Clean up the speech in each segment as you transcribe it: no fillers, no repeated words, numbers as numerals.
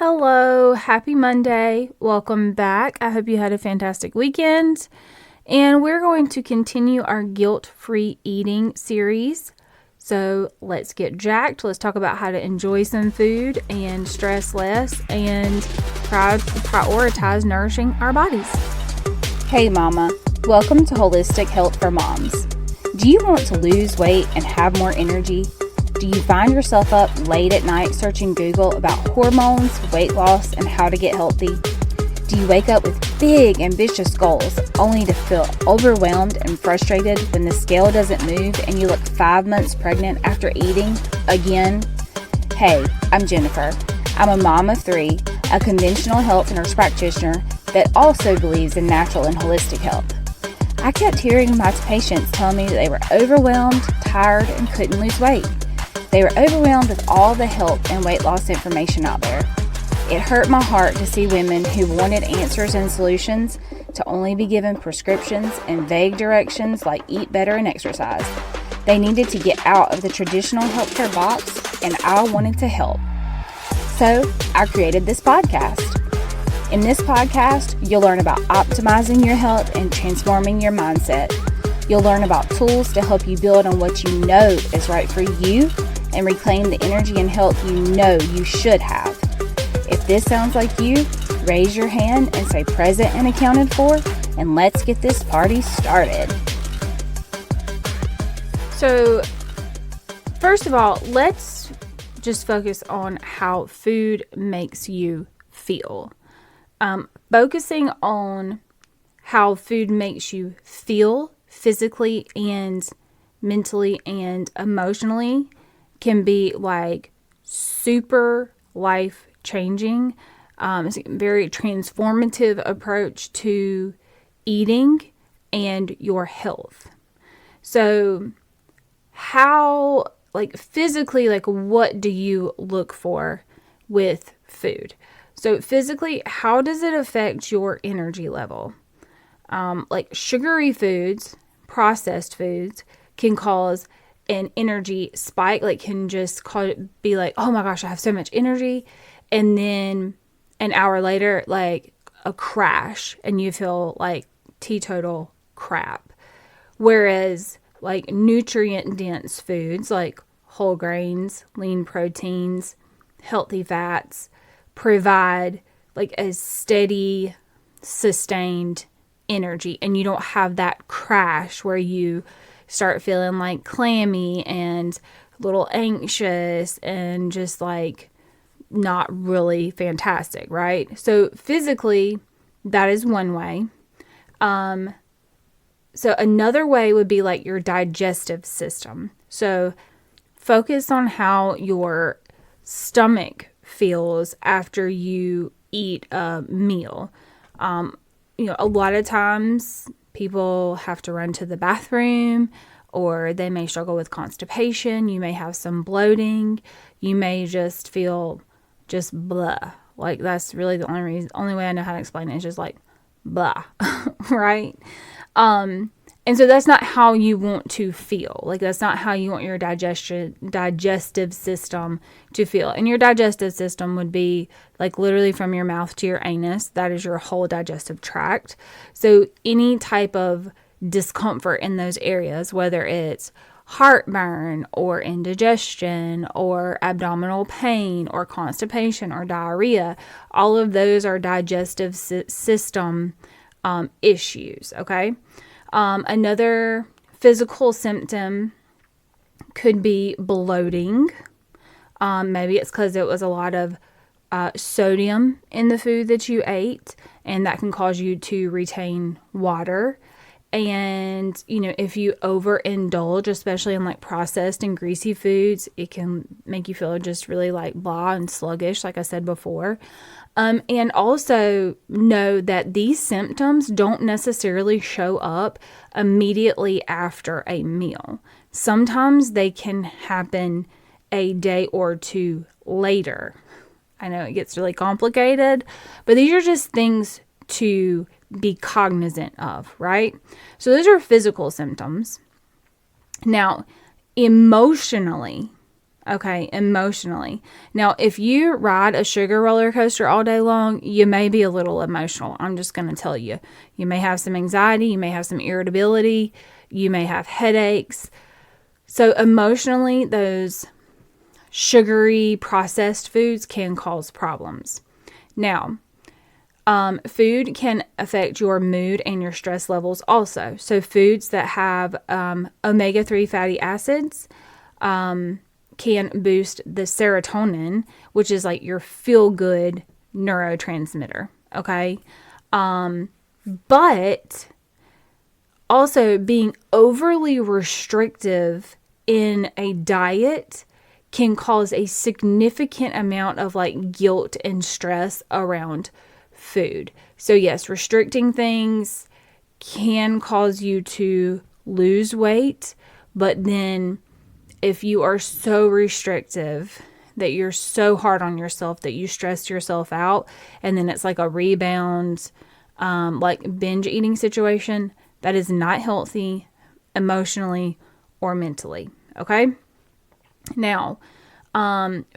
Hello, happy Monday. Welcome back. I hope you had a fantastic weekend. And we're going to continue our guilt-free eating series. So let's get jacked. Let's talk about how to enjoy some food and stress less and prioritize nourishing our bodies. Hey Mama, welcome to Holistic Health for Moms. Do you want to lose weight and have more energy? Do you find yourself up late at night searching Google about hormones, weight loss, and how to get healthy? Do you wake up with big, ambitious goals only to feel overwhelmed and frustrated when the scale doesn't move and you look 5 months pregnant after eating again? Hey, I'm Jennifer. I'm a mom of 3, a conventional health nurse practitioner that also believes in natural and holistic health. I kept hearing my patients tell me that they were overwhelmed, tired, and couldn't lose weight. They were overwhelmed with all the health and weight loss information out there. It hurt my heart to see women who wanted answers and solutions to only be given prescriptions and vague directions like eat better and exercise. They needed to get out of the traditional healthcare box, and I wanted to help. So I created this podcast. In this podcast, you'll learn about optimizing your health and transforming your mindset. You'll learn about tools to help you build on what you know is right for you and reclaim the energy and health you know you should have. If this sounds like you, raise your hand and say present and accounted for, and let's get this party started. So, first of all, let's just focus on how food makes you feel. Focusing on how food makes you feel physically and mentally and emotionally can be like super life changing. It's a very transformative approach to eating and your health. So how, physically, what do you look for with food? So physically, how does it affect your energy level? Sugary foods, processed foods can cause an energy spike, can just be like, oh my gosh, I have so much energy. And then an hour later, a crash and you feel like teetotal crap. Whereas nutrient dense foods like whole grains, lean proteins, healthy fats provide a steady, sustained energy, and you don't have that crash where you start feeling clammy and a little anxious and just not really fantastic, right? So physically, that is one way. So another way would be your digestive system. So focus on how your stomach feels after you eat a meal. A lot of times people have to run to the bathroom, or they may struggle with constipation. You may have some bloating. You may just feel just blah. That's really the only way I know how to explain it is just blah, right? And so that's not how you want to feel. That's not how you want your digestive system to feel. And your digestive system would be literally from your mouth to your anus. That is your whole digestive tract. So any type of discomfort in those areas, whether it's heartburn or indigestion or abdominal pain or constipation or diarrhea, all of those are digestive system issues, okay? Another physical symptom could be bloating. Maybe it's because it was a lot of sodium in the food that you ate, and that can cause you to retain water. And, if you overindulge, especially in processed and greasy foods, it can make you feel just really blah and sluggish, like I said before. And also know that these symptoms don't necessarily show up immediately after a meal. Sometimes they can happen a day or two later. I know it gets really complicated, but these are just things to be cognizant of, right? So those are physical symptoms. Now, emotionally, Okay, emotionally. Now, if you ride a sugar roller coaster all day long, you may be a little emotional. I'm just going to tell you. You may have some anxiety, you may have some irritability, you may have headaches. So, emotionally, those sugary processed foods can cause problems. Now, food can affect your mood and your stress levels also. So, foods that have omega-3 fatty acids, can boost the serotonin, which is like your feel-good neurotransmitter, okay? But also being overly restrictive in a diet can cause a significant amount of like guilt and stress around food. So yes, restricting things can cause you to lose weight, but then if you are so restrictive that you're so hard on yourself that you stress yourself out and then it's like a rebound, like binge eating situation, that is not healthy emotionally or mentally. Okay. Now,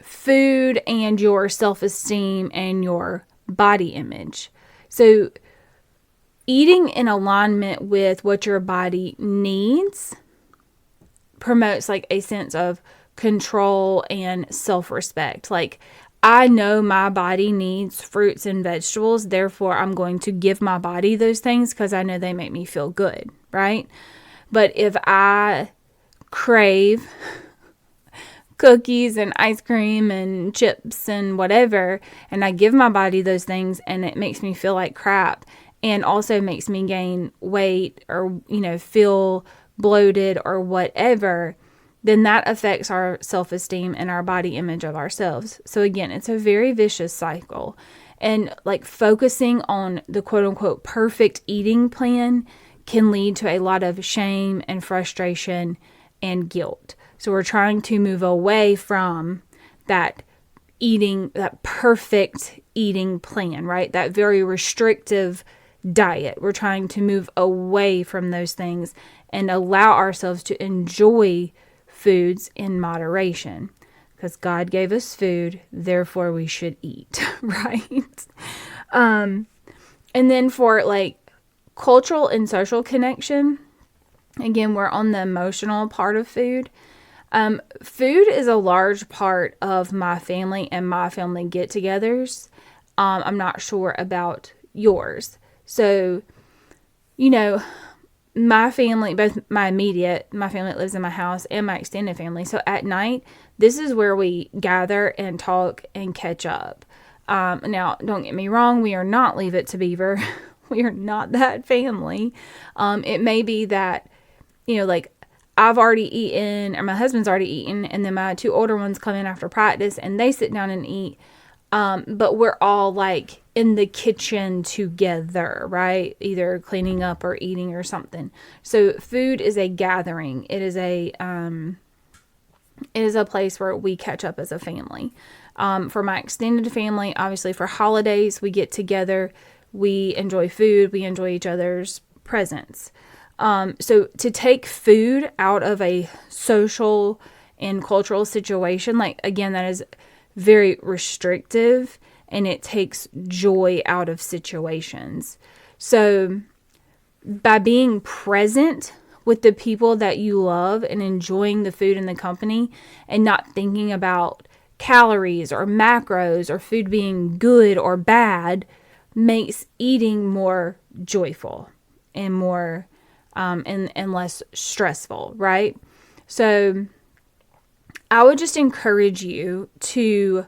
food and your self-esteem and your body image. So eating in alignment with what your body needs promotes like a sense of control and self-respect. Like, I know my body needs fruits and vegetables, therefore I'm going to give my body those things because I know they make me feel good, right? But if I crave cookies and ice cream and chips and whatever, and I give my body those things and it makes me feel like crap and also makes me gain weight or, feel bloated or whatever, then that affects our self-esteem and our body image of ourselves. So again, it's a very vicious cycle. And like focusing on the quote unquote perfect eating plan can lead to a lot of shame and frustration and guilt. So we're trying to move away from that perfect eating plan, right? That very restrictive diet. We're trying to move away from those things and allow ourselves to enjoy foods in moderation, because God gave us food, therefore we should eat, right? And then for like cultural and social connection, again, we're on the emotional part of food. Food is a large part of my family and my family get-togethers. I'm not sure about yours. So, my family, both my family that lives in my house and my extended family. So at night, this is where we gather and talk and catch up. Now, don't get me wrong. We are not Leave It to Beaver. We are not that family. It may be that, like I've already eaten or my husband's already eaten. And then my two older ones come in after practice and they sit down and eat. But we're all like in the kitchen together, right? Either cleaning up or eating or something. So food is a gathering. It is a place where we catch up as a family. For my extended family, obviously for holidays, we get together, we enjoy food, we enjoy each other's presence. So to take food out of a social and cultural situation, like again, that is very restrictive and it takes joy out of situations. So by being present with the people that you love and enjoying the food and the company and not thinking about calories or macros or food being good or bad makes eating more joyful and more and less stressful, right? So I would just encourage you to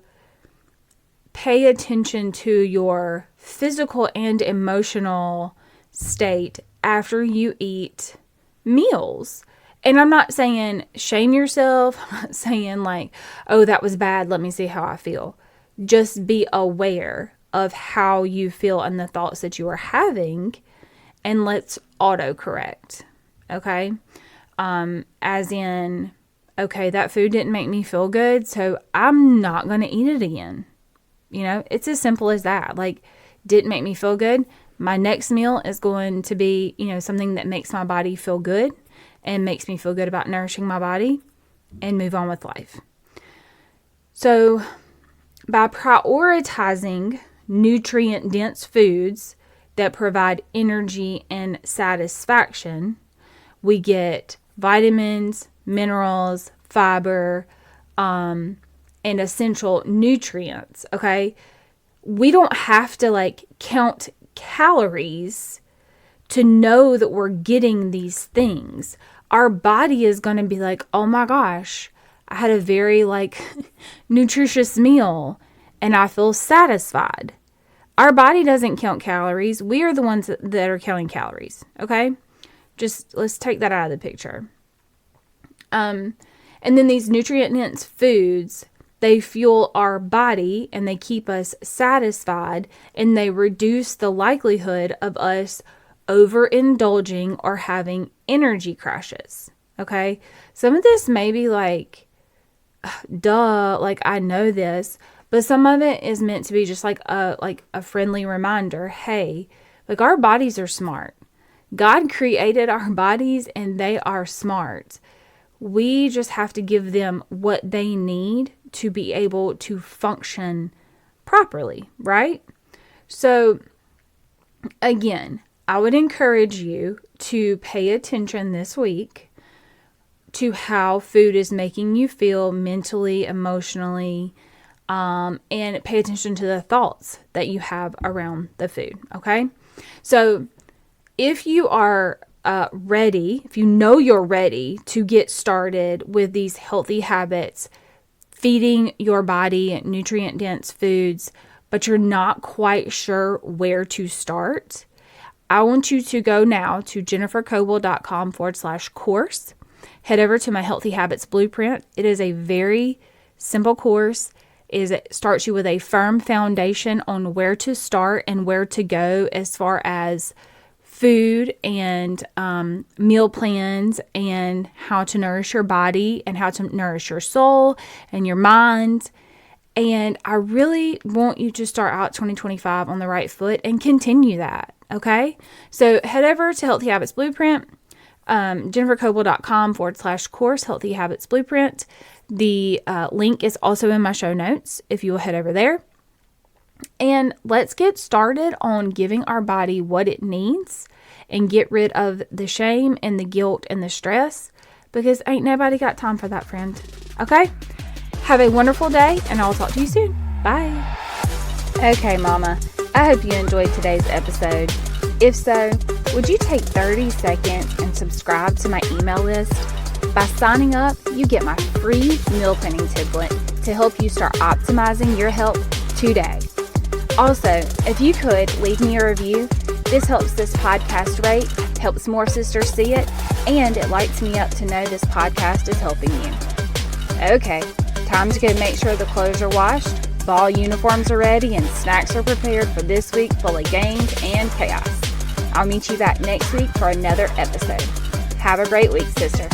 pay attention to your physical and emotional state after you eat meals. And I'm not saying shame yourself. I'm not saying like, oh, that was bad, let me see how I feel. Just be aware of how you feel and the thoughts that you are having, and let's autocorrect. Okay? As in, okay, that food didn't make me feel good, so I'm not going to eat it again. It's as simple as that. Like, didn't make me feel good. My next meal is going to be, something that makes my body feel good and makes me feel good about nourishing my body, and move on with life. So by prioritizing nutrient-dense foods that provide energy and satisfaction, we get vitamins, minerals, fiber, and essential nutrients, okay? We don't have to count calories to know that we're getting these things. Our body is going to be like, oh my gosh, I had a very nutritious meal and I feel satisfied. Our body doesn't count calories. We are the ones that are counting calories, okay? Just let's take that out of the picture. And then these nutrient-dense foods, they fuel our body and they keep us satisfied, and they reduce the likelihood of us overindulging or having energy crashes. Okay? Some of this may be duh, I know this, but some of it is meant to be just a friendly reminder. Hey, our bodies are smart. God created our bodies and they are smart. We just have to give them what they need to be able to function properly, right? So, again, I would encourage you to pay attention this week to how food is making you feel mentally, emotionally, and pay attention to the thoughts that you have around the food, okay? So, if you are ready, if you know you're ready to get started with these healthy habits, feeding your body nutrient-dense foods, but you're not quite sure where to start, I want you to go now to jennifercoble.com/course. Head over to my Healthy Habits Blueprint. It is a very simple course. It starts you with a firm foundation on where to start and where to go as far as food and meal plans and how to nourish your body and how to nourish your soul and your mind. And I really want you to start out 2025 on the right foot and continue that, okay? So head over to Healthy Habits Blueprint, jennifercoble.com/course, Healthy Habits Blueprint. The link is also in my show notes if you will head over there. And let's get started on giving our body what it needs and get rid of the shame and the guilt and the stress, because ain't nobody got time for that, friend. Okay? Have a wonderful day, and I'll talk to you soon. Bye. Okay, Mama, I hope you enjoyed today's episode. If so, would you take 30 seconds and subscribe to my email list? By signing up, you get my free meal planning template to help you start optimizing your health today. Also, if you could leave me a review, this helps this podcast rate, helps more sisters see it, and it lights me up to know this podcast is helping you. Okay, time to go make sure the clothes are washed, ball uniforms are ready, and snacks are prepared for this week full of games and chaos. I'll meet you back next week for another episode. Have a great week, sister.